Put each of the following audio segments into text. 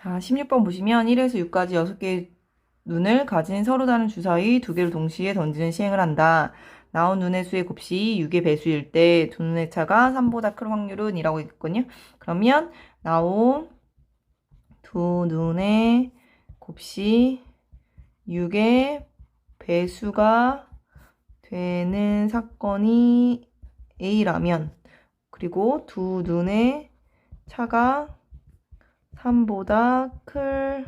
자, 16번 보시면 1에서 6까지 6개의 눈을 가진 서로 다른 주사위 2개를 동시에 던지는 시행을 한다. 나온 눈의 수의 곱이 6의 배수일 때 두 눈의 차가 3보다 큰 확률은 이라고 있거든요. 그러면 나온 두 눈의 곱이 6의 배수가 되는 사건이 A라면, 그리고 두 눈의 차가 3보다 클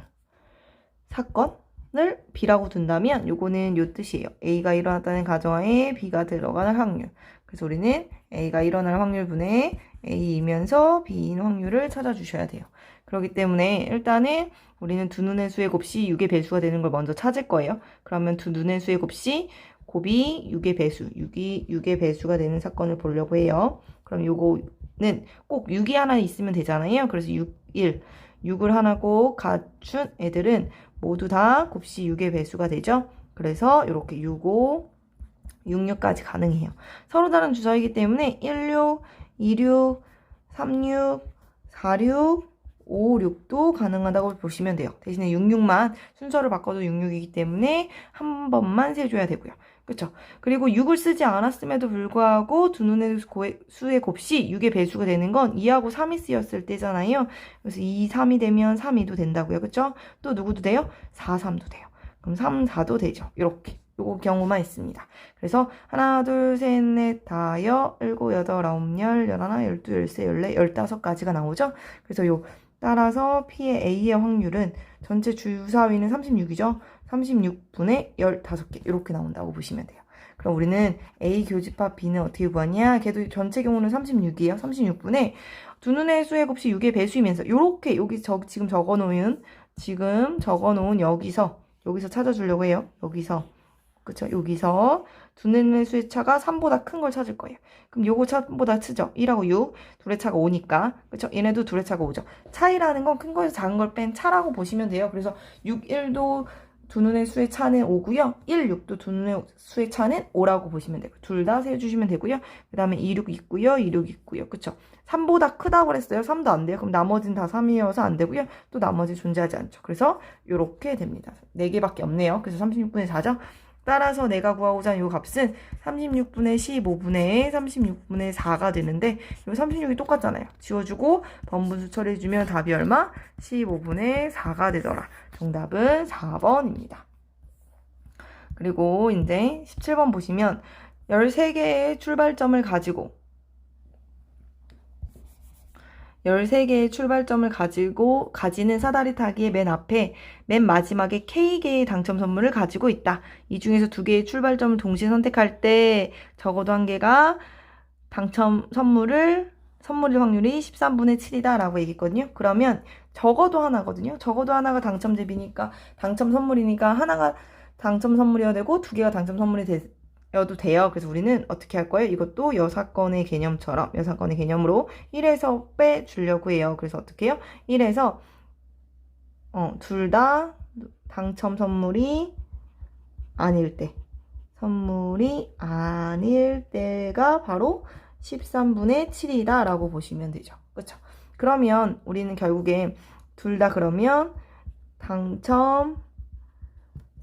사건을 B라고 둔다면 요거는 요 뜻이에요. A가 일어났다는 가정하에 B가 들어갈 확률. 그래서 우리는 A가 일어날 확률분의 A이면서 B인 확률을 찾아주셔야 돼요. 그렇기 때문에 일단은 우리는 두 눈의 수의 곱이 6의 배수가 되는 걸 먼저 찾을 거예요. 그러면 두 눈의 수의 곱이 6의 배수, 6의 배수가 되는 사건을 보려고 해요. 그럼 요거는 꼭 6이 하나 있으면 되잖아요. 그래서 6, 1, 6을 하나 꼭 갖춘 애들은 모두 다 곱시 6의 배수가 되죠. 그래서 이렇게 6, 5, 6, 6까지 가능해요. 서로 다른 주사이기 때문에 1, 6, 2, 6, 3, 6, 4, 6, 5, 6도 가능하다고 보시면 돼요. 대신에 6, 6만 순서를 바꿔도 6, 6이기 때문에 한 번만 세줘야 되고요. 그쵸? 그리고 6을 쓰지 않았음에도 불구하고 두 눈의 수의 곱이 6의 배수가 되는 건 2하고 3이 쓰였을 때잖아요. 그래서 2, 3이 되면 3, 2도 된다고요. 그쵸? 또 누구도 돼요? 4, 3도 돼요. 그럼 3, 4도 되죠. 이렇게. 요거 경우만 있습니다. 그래서 하나, 둘, 셋, 넷, 다여, 일곱, 여덟, 아홉, 열, 열하나, 열두, 열세, 열네, 15가지가 나오죠. 그래서 요 따라서 P의 A의 확률은 전체 주사위는 36이죠. 36분의 15개 이렇게 나온다고 보시면 돼요. 그럼 우리는 A 교집합 B는 어떻게 구하냐? 걔도 전체 경우는 36이에요. 36분의 두 눈의 수의 곱이 6의 배수이면서 이렇게 여기 지금 적어놓은 여기서 찾아주려고 해요. 여기서 그쵸? 여기서 두 눈의 수의 차가 3보다 큰 걸 찾을 거예요. 그럼 요거 차보다 크죠? 1하고 6, 둘의 차가 5니까. 그쵸? 얘네도 둘의 차가 5죠. 차이라는 건 큰 거에서 작은 걸 뺀 차라고 보시면 돼요. 그래서 6, 1도 두 눈의 수의 차는 5고요. 1, 6도 두 눈의 수의 차는 5라고 보시면 되고 둘 다 세주시면 되고요. 그 다음에 2, 6 있고요. 2, 6 있고요. 그쵸? 3보다 크다고 그랬어요. 3도 안 돼요. 그럼 나머지는 다 3이어서 안 되고요. 또 나머지 존재하지 않죠. 그래서 요렇게 됩니다. 4개밖에 없네요. 그래서 36분의 4죠. 따라서 내가 구하고자 하는 이 값은 36분의 15분의 36분의 4가 되는데 이 36이 똑같잖아요. 지워주고 번분수 처리해주면 답이 얼마? 15분의 4가 되더라. 정답은 4번입니다. 그리고 이제 17번 보시면 13개의 출발점을 가지는 사다리 타기의 맨 앞에 맨 마지막에 K개의 당첨 선물을 가지고 있다. 이 중에서 2개의 출발점을 동시에 선택할 때 적어도 한 개가 당첨 선물일 확률이 13분의 7이다 라고 얘기했거든요. 그러면 적어도 하나거든요. 적어도 하나가 당첨 대비니까 당첨 선물이니까 하나가 당첨 선물이어야 되고 2개가 당첨 선물이 여도 돼요. 그래서 우리는 어떻게 할 거예요? 이것도 여사건의 개념으로 1에서 빼주려고 해요. 그래서 어떻게 해요? 1에서 둘 다 당첨 선물이 아닐 때가 바로 13분의 7이다 라고 보시면 되죠. 그렇죠? 그러면 우리는 결국에 둘 다 그러면 당첨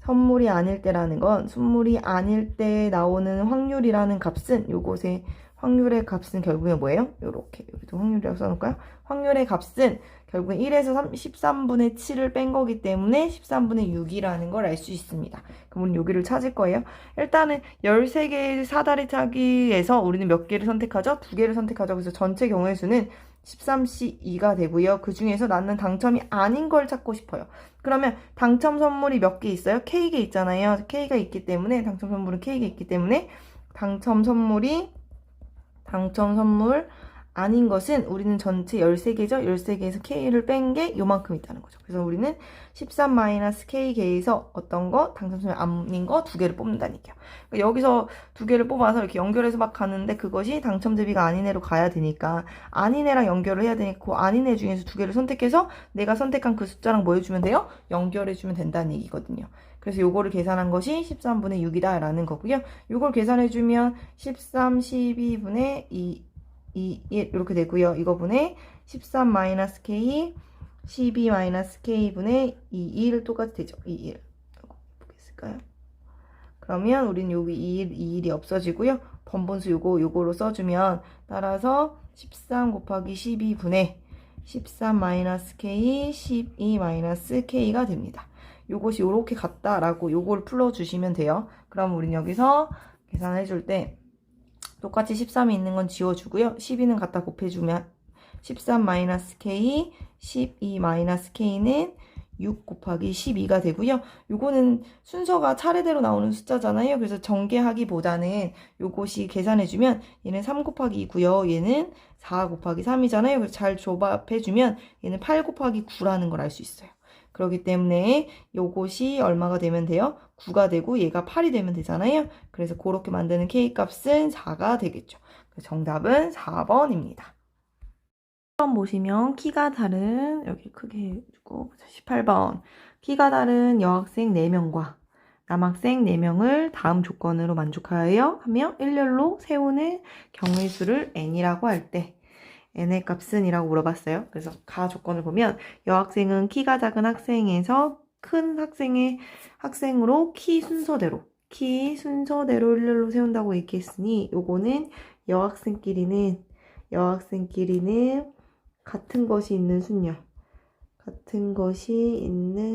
선물이 아닐 때라는 건 선물이 아닐 때 나오는 확률이라는 값은 요것의 확률의 값은 결국에 뭐예요? 요렇게 여기도 확률이라고 써놓을까요? 확률의 값은 결국에 1에서 13분의 7을 뺀 거기 때문에 13분의 6이라는 걸 알 수 있습니다. 그럼 우리는 여기를 찾을 거예요. 일단은 13개의 사다리 타기에서 우리는 몇 개를 선택하죠? 2개를 선택하죠. 그래서 전체 경우의 수는 13C2가 되고요. 그 중에서 나는 당첨이 아닌 걸 찾고 싶어요. 그러면 당첨 선물이 몇 개 있어요? K개 있잖아요. K가 있기 때문에 당첨 선물은 K개 있기 때문에 당첨 선물 아닌 것은 우리는 전체 13개죠. 13개에서 K를 뺀 게 요만큼 있다는 거죠. 그래서 우리는 13-K개에서 어떤 거? 당첨 선물 아닌 거 2개를 뽑는다니까요. 그러니까 여기서 2개를 뽑아서 이렇게 연결해서 막 가는데 그것이 당첨 대비가 아닌 애로 가야 되니까 아닌 애랑 연결을 해야 되니까 그 아닌 애 중에서 2개를 선택해서 내가 선택한 그 숫자랑 뭐 해주면 돼요? 연결해주면 된다는 얘기거든요. 그래서 요거를 계산한 것이 13분의 6이다 라는 거고요. 요걸 계산해주면 13, 12분의 2, 1 이렇게 되고요. 이거분의 13-K 12-k분의 21 똑같이 되죠. 21. 보겠을까요? 그러면 우린 여기 21이 없어지고요. 번분수 요거로 써주면 따라서 13 곱하기 12분의 13-k, 12-k가 됩니다. 요것이 요렇게 같다라고 요걸 풀어주시면 돼요. 그럼 우린 여기서 계산해줄 때 똑같이 13이 있는 건 지워주고요. 12는 갖다 곱해주면 13-k, 12-k는 6 곱하기 12가 되고요. 요거는 순서가 차례대로 나오는 숫자잖아요. 그래서 전개하기보다는 요것이 계산해주면 얘는 3 곱하기 2고요. 얘는 4 곱하기 3이잖아요. 그래서 잘 조합해주면 얘는 8 곱하기 9라는 걸 알 수 있어요. 그렇기 때문에 요것이 얼마가 되면 돼요? 9가 되고 얘가 8이 되면 되잖아요. 그래서 그렇게 만드는 K값은 4가 되겠죠. 정답은 4번입니다. 1번 보시면 키가 다른, 여기 크게 해주고 18번 키가 다른 여학생 4명과 남학생 4명을 다음 조건으로 만족하여 하며 일렬로 세우는 경우의 수를 n이라고 할 때 n의 값은 이라고 물어봤어요. 그래서 가 조건을 보면 여학생은 키가 작은 학생에서 큰 학생으로 키 순서대로 일렬로 세운다고 얘기했으니 요거는 여학생끼리는 같은 것이 있는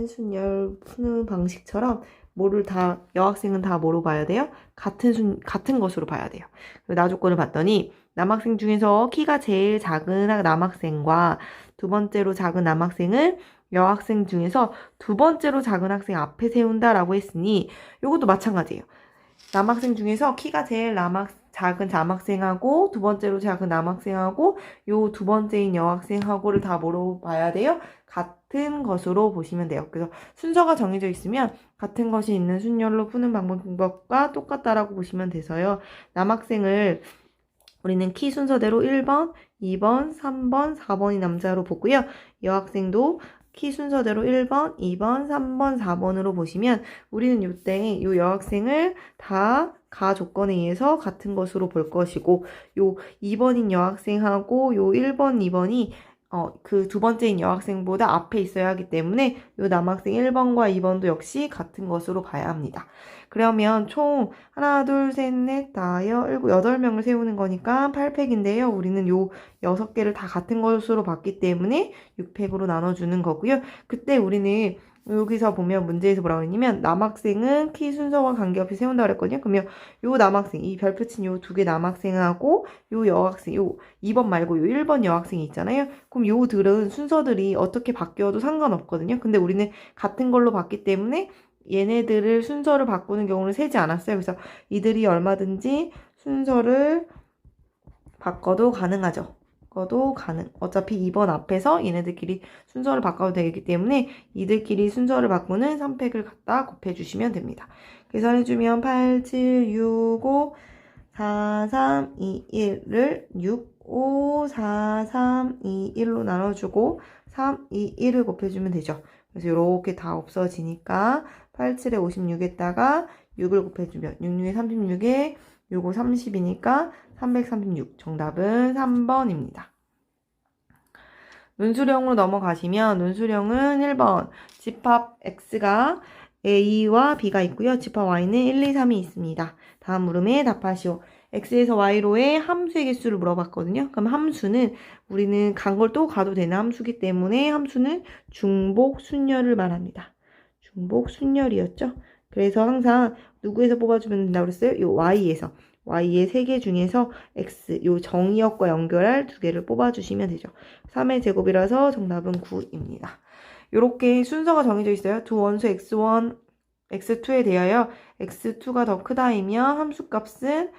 순열 푸는 방식처럼 여학생은 다 뭐로 봐야 돼요? 같은 것으로 봐야 돼요. 나 조건을 봤더니 남학생 중에서 키가 제일 작은 남학생과 두 번째로 작은 남학생을 여학생 중에서 두 번째로 작은 학생 앞에 세운다라고 했으니 이것도 마찬가지예요. 남학생 중에서 키가 제일 작은 남학생하고 두 번째로 작은 남학생하고 요 두 번째인 여학생하고를 다 뭐로 봐야 돼요? 같은 것으로 보시면 돼요. 그래서 순서가 정해져 있으면 같은 것이 있는 순열로 푸는 방법과 똑같다라고 보시면 돼서요. 남학생을 우리는 키 순서대로 1번, 2번, 3번, 4번이 남자로 보고요. 여학생도 키 순서대로 1번, 2번, 3번, 4번으로 보시면 우리는 이때 요 여학생을 다 가 조건에 의해서 같은 것으로 볼 것이고 요 2번인 여학생하고 요 1번, 2번이 그 두 번째인 여학생보다 앞에 있어야 하기 때문에 요 남학생 1번과 2번도 역시 같은 것으로 봐야 합니다. 그러면 총 하나, 둘, 셋, 넷, 다, 여덟 명을 세우는 거니까 8팩인데요. 우리는 요 6개를 다 같은 것으로 봤기 때문에 6팩으로 나눠주는 거고요. 그때 우리는 여기서 보면 문제에서 뭐라고 했냐면 남학생은 키 순서와 관계없이 세운다고 그랬거든요. 그러면 요 남학생, 이 별표 친 요 두 개 남학생하고 요 여학생, 요 2번 말고 요 1번 여학생이 있잖아요. 그럼 요들은 순서들이 어떻게 바뀌어도 상관없거든요. 근데 우리는 같은 걸로 봤기 때문에 얘네들을 순서를 바꾸는 경우는 세지 않았어요. 그래서 이들이 얼마든지 순서를 바꿔도 가능하죠. 어차피 2번 앞에서 얘네들끼리 순서를 바꿔도 되기 때문에 이들끼리 순서를 바꾸는 3팩을 갖다 곱해주시면 됩니다. 계산해주면 8, 7, 6, 5, 4, 3, 2, 1을 6, 5, 4, 3, 2, 1로 나눠주고 3, 2, 1을 곱해주면 되죠. 그래서 이렇게 다 없어지니까 8, 7에 56에다가 6을 곱해주면 6, 6에 36에 6, 5, 30이니까 336. 정답은 3번입니다. 눈수령으로 넘어가시면 눈수령은 1번 집합 X가 A와 B가 있고요. 집합 Y는 1, 2, 3이 있습니다. 다음 물음에 답하시오. X에서 Y로의 함수의 개수를 물어봤거든요. 그럼 함수는 우리는 간 걸 또 가도 되는 함수기 때문에 함수는 중복 순열을 말합니다. 중복 순열이었죠. 그래서 항상 누구에서 뽑아주면 된다고 그랬어요? 요 Y에서. Y의 3개 중에서 X, 요 정의역과 연결할 2개를 뽑아주시면 되죠. 3의 제곱이라서 정답은 9입니다. 요렇게 순서가 정해져 있어요. 두 원수 X1, X2에 대하여 X2가 더 크다이며 함수값은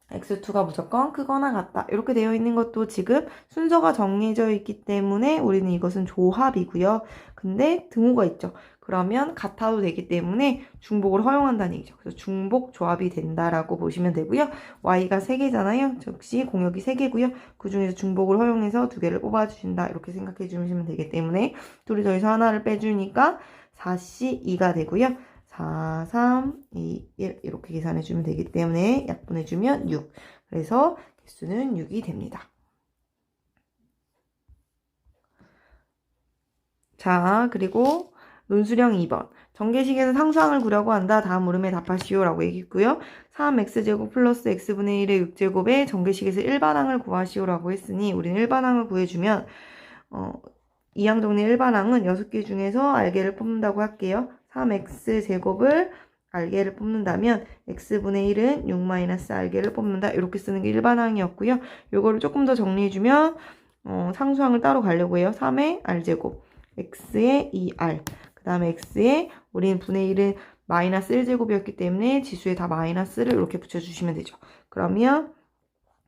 X2가 무조건 크거나 같다. 이렇게 되어 있는 것도 지금 순서가 정해져 있기 때문에 우리는 이것은 조합이고요. 근데 등호가 있죠. 그러면 같아도 되기 때문에 중복을 허용한다는 얘기죠. 그래서 중복 조합이 된다라고 보시면 되고요. Y가 3개잖아요. 역시 공역이 3개고요. 그 중에서 중복을 허용해서 2개를 뽑아주신다. 이렇게 생각해 주시면 되기 때문에 둘이 더해서 하나를 빼주니까 4C2가 되고요. 4, 3, 2, 1 이렇게 계산해주면 되기 때문에 약분해주면 6. 그래서 개수는 6이 됩니다. 자, 그리고 논술형 2번. 전개식에서 상수항을 구려고 한다. 다음 물음에 답하시오 라고 얘기했고요. 3x제곱 플러스 x분의 1의 6제곱에 전개식에서 일반항을 구하시오 라고 했으니 우리는 일반항을 구해주면 이항 정리 일반항은 6개 중에서 알게를 뽑는다고 할게요. 3x제곱을 알게를 뽑는다면 x분의 1은 6 알게를 뽑는다. 이렇게 쓰는 게 일반항이었고요. 요거를 조금 더 정리해주면 상수항을 따로 가려고 해요. 3의 r제곱, x의 2r, 그 다음에 x의 우린 분의 1은 마이너스 1제곱이었기 때문에 지수에 다 마이너스를 이렇게 붙여주시면 되죠. 그러면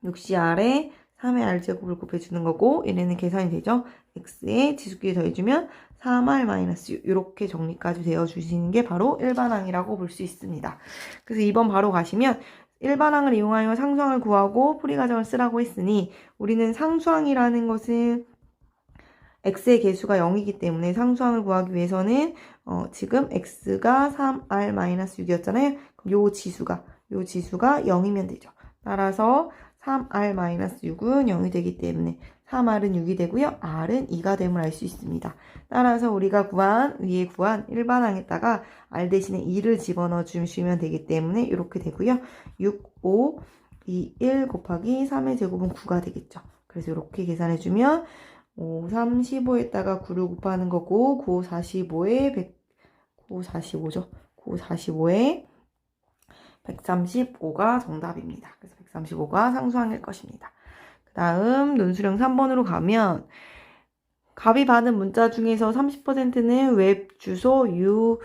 6cr에 3의 r제곱을 곱해주는 거고 얘네는 계산이 되죠. x의 지수끼리 더해주면 3r 마이너스 이렇게 정리까지 되어주시는 게 바로 일반항이라고 볼 수 있습니다. 그래서 2번 바로 가시면 일반항을 이용하여 상수항을 구하고 풀이 과정을 쓰라고 했으니 우리는 상수항이라는 것은 x의 개수가 0이기 때문에 상수항을 구하기 위해서는 지금 x가 3r-6이었잖아요. 요 지수가 0이면 되죠. 따라서 3r-6은 0이 되기 때문에 3r은 6이 되고요. r은 2가 됨을 알 수 있습니다. 따라서 우리가 위에 구한 일반항에다가 r 대신에 2를 집어넣어 주시면 되기 때문에 이렇게 되고요. 6, 5, 2, 1 곱하기 3의 제곱은 9가 되겠죠. 그래서 이렇게 계산해주면 5, 3, 15에다가 9를 곱하는 거고 9, 45에 9, 45죠. 9, 45에 135가 정답입니다. 그래서 135가 상수항일 것입니다. 그 다음 논술형 3번으로 가면 값이 받은 문자 중에서 30%는 웹 주소 URL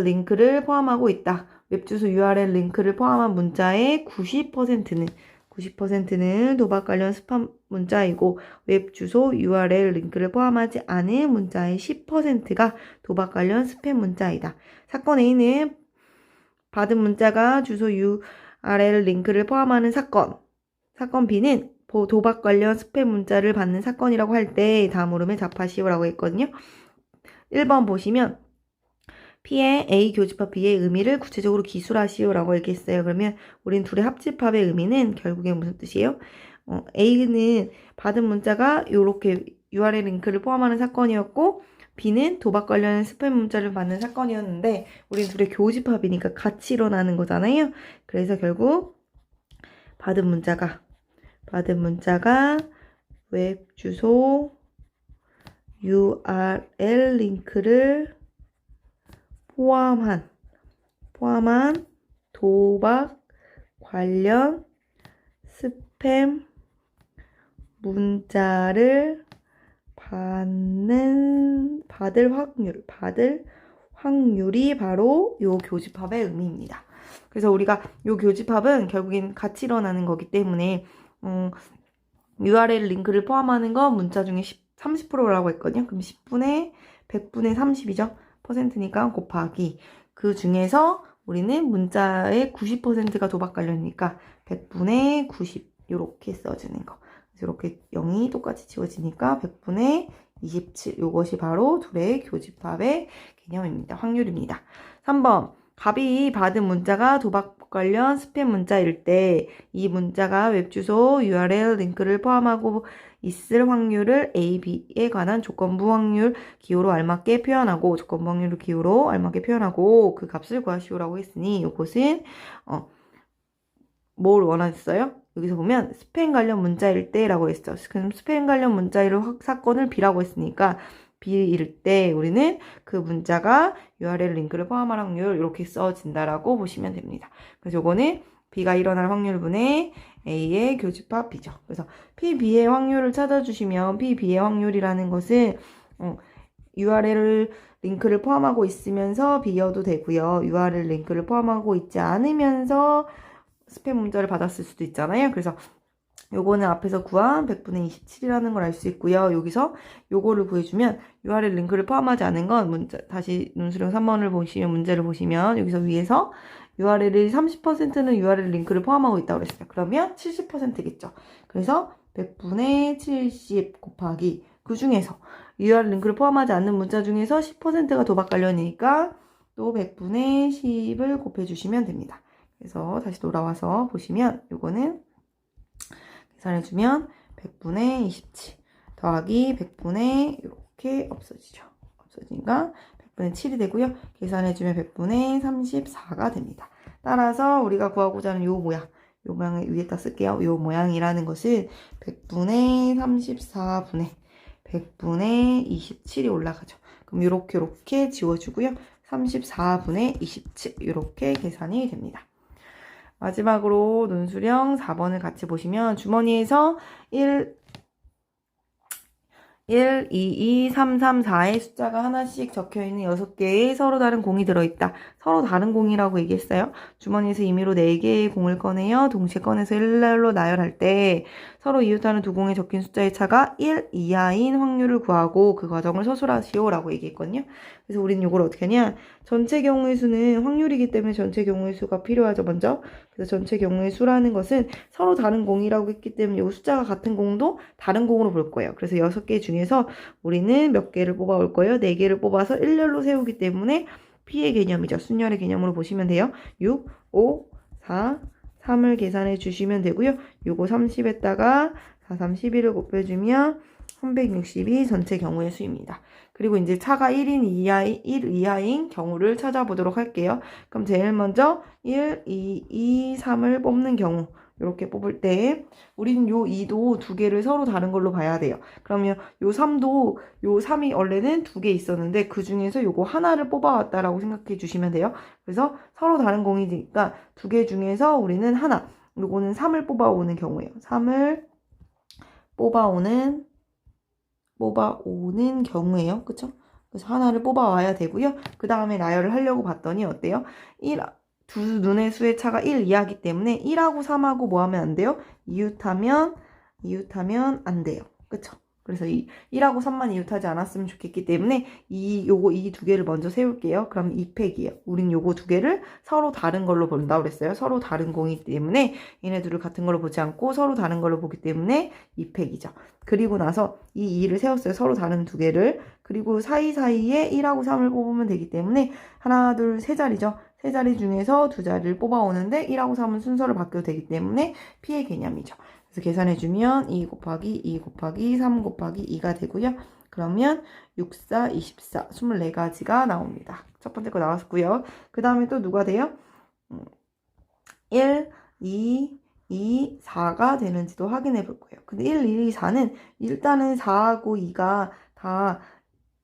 링크를 포함하고 있다. 웹 주소 URL 링크를 포함한 문자의 90%는 도박 관련 스팸 문자이고 웹 주소 URL 링크를 포함하지 않은 문자의 10%가 도박 관련 스팸 문자이다. 사건 A는 받은 문자가 주소 URL 링크를 포함하는 사건 B는 도박 관련 스팸 문자를 받는 사건이라고 할 때 다음 물음에 답하시오라고 했거든요. 1번 보시면 P의 A 교집합 B의 의미를 구체적으로 기술하시오라고 얘기했어요. 그러면 우린 둘의 합집합의 의미는 결국에 무슨 뜻이에요? A는 받은 문자가 이렇게 URL 링크를 포함하는 사건이었고 B는 도박 관련 스팸 문자를 받는 사건이었는데 우린 둘의 교집합이니까 같이 일어나는 거잖아요. 그래서 결국 받은 문자가 웹 주소 URL 링크를 포함한 도박 관련 스팸 문자를 받을 확률이 바로 요 교집합의 의미입니다. 그래서 우리가 요 교집합은 결국엔 같이 일어나는 거기 때문에 URL 링크를 포함하는 건 문자 중에 30%라고 했거든요. 그럼 10분의 100분의 30이죠. %니까 곱하기 그 중에서 우리는 문자의 90%가 도박 관련이니까 100분의 90 이렇게 써주는 거. 그래서 이렇게 0이 똑같이 지워지니까 100분의 27 이것이 바로 둘의 교집합의 개념입니다. 확률입니다. 3번 값이 받은 문자가 도박 관련 스팸 문자일 때 이 문자가 웹주소 URL 링크를 포함하고 있을 확률을 A, B에 관한 조건부 확률 기호로 알맞게 표현하고 조건부 확률 기호로 알맞게 표현하고 그 값을 구하시오라고 했으니 이것은 뭘 원하셨어요? 여기서 보면 스팸 관련 문자일 때라고 했죠. 그럼 스팸 관련 문자일 사건을 B라고 했으니까 B일 때 우리는 그 문자가 URL 링크를 포함할 확률 이렇게 써진다라고 보시면 됩니다. 그래서 요거는 B가 일어날 확률분의 A의 교집합 B죠. 그래서 P, B의 확률을 찾아주시면 P, B의 확률이라는 것은 URL 링크를 포함하고 있으면서 B여도 되고요. URL 링크를 포함하고 있지 않으면서 스팸 문자를 받았을 수도 있잖아요. 그래서 요거는 앞에서 구한 100분의 27이라는 걸 알 수 있고요. 여기서 요거를 구해주면 URL 링크를 포함하지 않은 건 문자, 다시 논술형 3번을 보시면 문제를 보시면 여기서 위에서 URL이 30%는 URL 링크를 포함하고 있다고 그랬어요. 그러면 70%겠죠. 그래서 100분의 70 곱하기 그 중에서 URL 링크를 포함하지 않는 문자 중에서 10%가 도박 관련이니까 또 100분의 10을 곱해주시면 됩니다. 그래서 다시 돌아와서 보시면 요거는 계산해주면 100분의 27 더하기 100분의 이렇게 없어지죠. 없어지니까 100분의 7이 되고요. 계산해주면 100분의 34가 됩니다. 따라서 우리가 구하고자 하는 요 모양을 위에다 쓸게요. 요 모양이라는 것은 100분의 34분의 100분의 27이 올라가죠. 그럼 이렇게 지워주고요. 34분의 27 이렇게 계산이 됩니다. 마지막으로 논술형 4번을 같이 보시면 주머니에서 1, 2, 2, 3, 3, 4의 숫자가 하나씩 적혀있는 6개의 서로 다른 공이 들어있다. 서로 다른 공이라고 얘기했어요. 주머니에서 임의로 4개의 공을 꺼내요. 동시에 꺼내서 일렬로 나열할 때 서로 이웃하는 두 공에 적힌 숫자의 차가 1 이하인 확률을 구하고 그 과정을 서술하시오 라고 얘기했거든요. 그래서 우리는 이걸 어떻게 하냐, 전체 경우의 수는 확률이기 때문에 전체 경우의 수가 필요하죠. 먼저 그래서 전체 경우의 수라는 것은 서로 다른 공이라고 했기 때문에 이 숫자가 같은 공도 다른 공으로 볼 거예요. 그래서 6개 중에서 우리는 몇 개를 뽑아올 거예요? 4개를 뽑아서 일렬로 세우기 때문에 P의 개념이죠. 순열의 개념으로 보시면 돼요. 6, 5, 4, 3을 계산해 주시면 되고요. 요거 30에다가 4, 3, 11을 곱해주면 360이 전체 경우의 수입니다. 그리고 이제 차가 1 이하인 경우를 찾아보도록 할게요. 그럼 제일 먼저 1, 2, 3을 뽑는 경우, 이렇게 뽑을 때 우리는 요 2도 두 개를 서로 다른 걸로 봐야 돼요. 그러면 요 3도, 요 3이 원래는 2개 있었는데 그 중에서 요거 하나를 뽑아왔다라고 생각해 주시면 돼요. 그래서 서로 다른 공이니까 2개 중에서 우리는 하나, 요거는 3을 뽑아오는 경우예요. 3을 뽑아오는 경우예요. 그쵸? 그래서 하나를 뽑아와야 되고요. 그 다음에 나열을 하려고 봤더니 어때요? 두 눈의 수의 차가 1 이하기 때문에 1하고 3하고 뭐 하면 안 돼요? 이웃하면 안 돼요. 그쵸? 그래서 1하고 3만 이웃하지 않았으면 좋겠기 때문에 이 두 개를 먼저 세울게요. 그럼 2팩이에요. 우린 요거 두 개를 서로 다른 걸로 본다고 그랬어요. 서로 다른 공이기 때문에 얘네 둘을 같은 걸로 보지 않고 서로 다른 걸로 보기 때문에 2팩이죠. 그리고 나서 이 2를 세웠어요. 서로 다른 두 개를. 그리고 사이사이에 1하고 3을 뽑으면 되기 때문에 하나, 둘, 세 자리죠. 세 자리 중에서 두 자리를 뽑아오는데 1하고 3은 순서를 바뀌어도 되기 때문에 P의 개념이죠. 그래서 계산해주면 2 곱하기 2 곱하기 3 곱하기 2가 되고요. 그러면 6, 4, 24, 24가지가 나옵니다. 첫 번째 거 나왔고요. 그 다음에 또 누가 돼요? 1, 2, 4가 되는지도 확인해 볼 거예요. 근데 1, 2, 4는 일단은 4하고 2가 다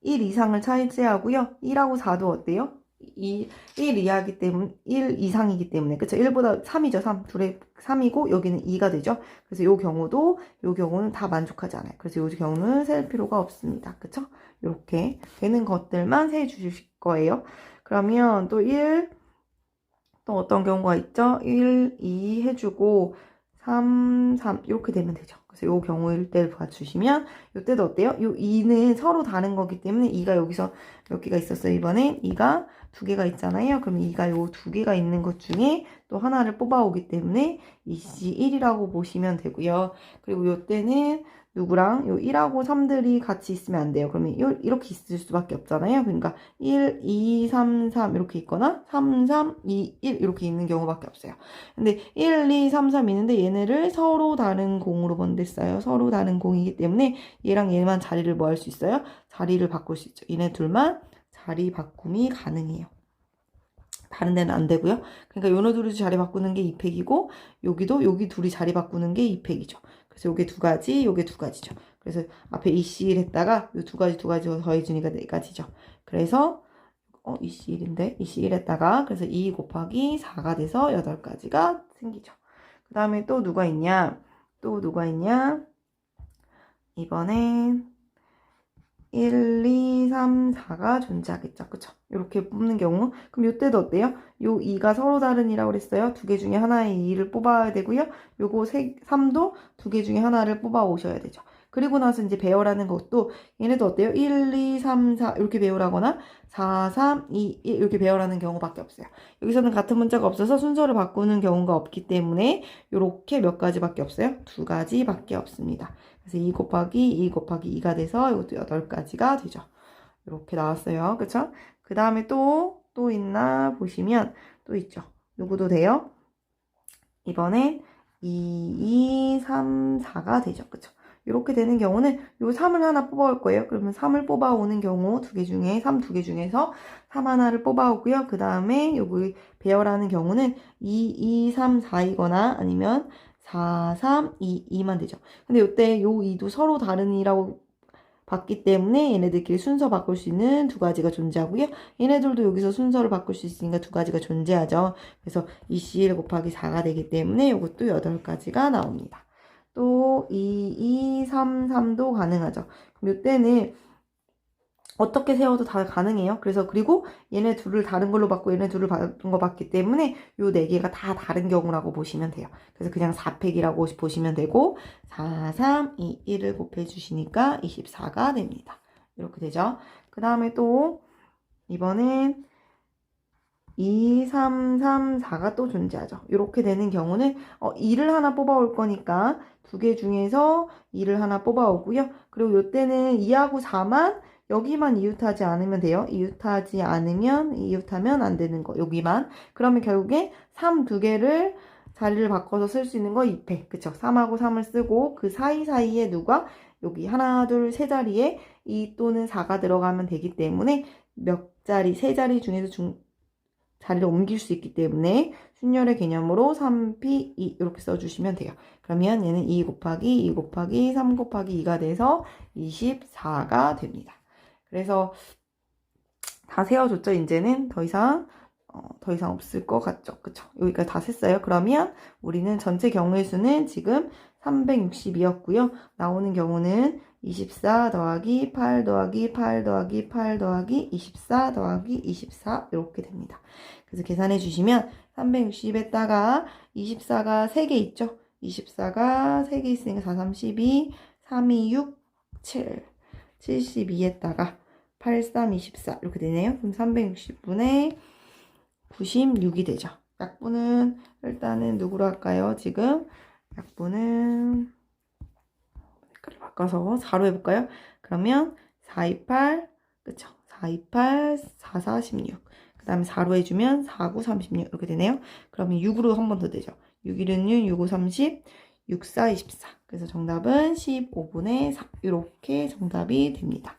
1 이상을 차지하고요. 1하고 4도 어때요? 1 이하기 때문에 1 이상이기 때문에 그쵸? 1보다 3이죠. 3. 3이고 여기는 2가 되죠. 그래서 요 경우는 다 만족하지 않아요. 그래서 요 경우는 셀 필요가 없습니다. 그쵸? 이렇게 되는 것들만 세 주실 거예요. 그러면 또 1, 또 어떤 경우가 있죠? 1, 2 해주고 3, 3 이렇게 되면 되죠. 그래서 요 경우일 때를 봐주시면 이때도 어때요? 요 2는 서로 다른 거기 때문에 2가 여기서 몇 개가 있었어요. 이번엔 2가 2개가 있잖아요. 그럼 2가 요 2개가 있는 것 중에 또 하나를 뽑아오기 때문에 2C1이라고 보시면 되고요. 그리고 요때는 누구랑 요 1하고 3들이 같이 있으면 안 돼요. 그러면 이렇게 있을 수밖에 없잖아요. 그러니까 1, 2, 3, 3 이렇게 있거나 3, 3, 2, 1 이렇게 있는 경우밖에 없어요. 근데 1, 2, 3, 3 있는데 얘네를 서로 다른 공으로 번댔어요. 서로 다른 공이기 때문에 얘랑 얘만 자리를 뭐 할 수 있어요? 자리를 바꿀 수 있죠. 얘네 둘만 자리 바꿈이 가능해요. 다른 데는 안 되고요. 그러니까 요네 둘이 자리 바꾸는 게 2팩이고 여기 둘이 자리 바꾸는 게 2팩이죠. 그래서 요게 두 가지죠. 그래서 앞에 EC1 했다가 요 두 가지 더해주니까 4가지죠. 그래서 EC1인데 EC1 했다가 그래서 2 곱하기 4가 돼서 8가지가 생기죠. 그 다음에 또 누가 있냐? 이번엔 1, 2, 3, 4가 존재하겠죠. 그쵸? 이렇게 뽑는 경우. 그럼 이때도 어때요? 요 2가 서로 다른 이라고 그랬어요. 두 개 중에 하나의 2를 뽑아야 되고요. 요거 3도 두 개 중에 하나를 뽑아 오셔야 되죠. 그리고 나서 이제 배열하는 것도 얘네도 어때요? 1, 2, 3, 4 이렇게 배열하거나 4, 3, 2, 1 이렇게 배열하는 경우밖에 없어요. 여기서는 같은 문자가 없어서 순서를 바꾸는 경우가 없기 때문에 이렇게 몇 가지밖에 없어요? 2가지밖에 없습니다. 그래서 2 곱하기 2가 돼서 이것도 8가지가 되죠. 이렇게 나왔어요. 그쵸? 그 다음에 또 있나 보시면 또 있죠. 누구도 돼요? 이번엔 2, 3, 4가 되죠. 그쵸? 이렇게 되는 경우는 요 3을 하나 뽑아올 거예요. 그러면 3을 뽑아오는 경우 2개 중에 3 2개 중에서 3 하나를 뽑아오고요. 그 다음에 여기 배열하는 경우는 2, 2, 3, 4이거나 아니면 4, 3, 2, 2만 되죠. 근데 이때 요 2도 서로 다른 2라고 봤기 때문에 얘네들끼리 순서 바꿀 수 있는 두 가지가 존재하고요. 얘네들도 여기서 순서를 바꿀 수 있으니까 두 가지가 존재하죠. 그래서 2C1 곱하기 4가 되기 때문에 이것도 8가지가 나옵니다. 또 2, 2, 3, 3도 가능하죠. 그럼 이때는 어떻게 세워도 다 가능해요. 그래서 그리고 얘네 둘을 다른 걸로 받고 얘네 둘을 다른 거 받기 때문에 요 4개가 다 다른 경우라고 보시면 돼요. 그래서 그냥 4팩이라고 보시면 되고 4, 3, 2, 1을 곱해주시니까 24가 됩니다. 이렇게 되죠. 그 다음에 또 이번엔 2, 3, 3, 4가 또 존재하죠. 이렇게 되는 경우는 2를 하나 뽑아올 거니까 2개 중에서 2를 하나 뽑아오고요. 그리고 이때는 2하고 4만 여기만 이웃하지 않으면 돼요. 이웃하면 안 되는 거. 여기만. 그러면 결국에 3 2개를 자리를 바꿔서 쓸 수 있는 거 2팩. 그쵸? 3하고 3을 쓰고 그 사이사이에 누가 여기 하나, 둘, 세 자리에 2 또는 4가 들어가면 되기 때문에 몇 자리, 세 자리 중에서 자리를 옮길 수 있기 때문에 순열의 개념으로 3p 2 이렇게 써주시면 돼요. 그러면 얘는 2 곱하기 2 곱하기 3 곱하기 2가 돼서 24가 됩니다. 그래서 다 세워줬죠. 이제는 더 이상 없을 것 같죠. 그쵸? 여기까지 다 셌어요. 그러면 우리는 전체 경우의 수는 지금 360이었고요. 나오는 경우는 24 더하기 8 더하기 8 더하기 8 더하기 24 더하기 24 이렇게 됩니다. 그래서 계산해 주시면 360에다가 24가 3개 있죠. 24가 3개 있으니까 4, 3, 12, 3, 2, 6, 7, 72에다가 8, 3, 24 이렇게 되네요. 그럼 360분의 96이 되죠. 약분은 일단은 누구로 할까요? 지금 약분은 색깔을 바꿔서 4로 해볼까요? 그러면 4, 2, 8 그쵸? 4, 2, 8, 4, 4, 16 그 다음에 4로 해주면 4, 9, 36 이렇게 되네요. 그러면 6으로 한 번 더 되죠. 6, 1은 6, 6, 5, 30 6, 4, 24 그래서 정답은 15분의 4 이렇게 정답이 됩니다.